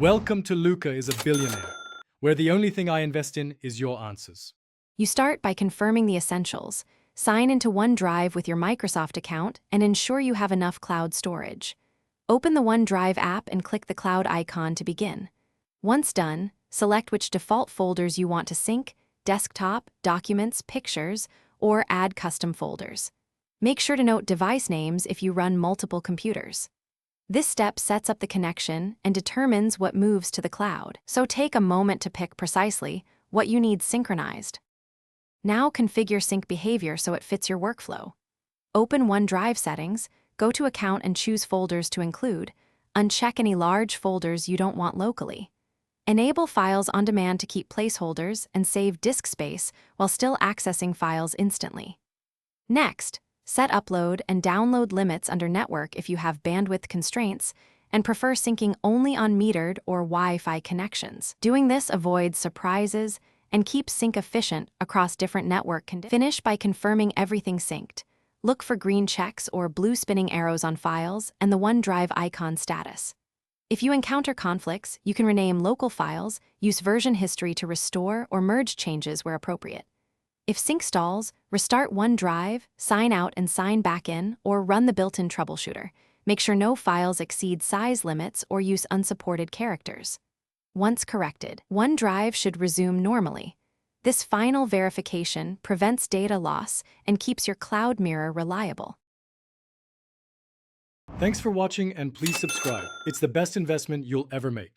Welcome to Luca is a billionaire, where the only thing I invest in is your answers. You start by confirming the essentials. Sign into OneDrive with your Microsoft account and ensure you have enough cloud storage. Open the OneDrive app and click the cloud icon to begin. Once done, select which default folders you want to sync: desktop, documents, pictures, or add custom folders. Make sure to note device names if you run multiple computers. This step sets up the connection and determines what moves to the cloud, so take a moment to pick precisely what you need synchronized. Now configure sync behavior so it fits your workflow. Open OneDrive settings, go to Account and choose Folders to include. Uncheck any large folders you don't want locally. Enable Files on Demand to keep placeholders and save disk space while still accessing files instantly. Next, set upload and download limits under Network if you have bandwidth constraints and prefer syncing only on metered or Wi-Fi connections. Doing this avoids surprises and keeps sync efficient across different network conditions. Finish by confirming everything synced. Look for green checks or blue spinning arrows on files and the OneDrive icon status. If you encounter conflicts, you can rename local files, use version history to restore or merge changes where appropriate. If sync stalls, restart OneDrive, sign out and sign back in, or run the built-in troubleshooter. Make sure no files exceed size limits or use unsupported characters. Once corrected, OneDrive should resume normally. This final verification prevents data loss and keeps your cloud mirror reliable. Thanks for watching and please subscribe. It's the best investment you'll ever make.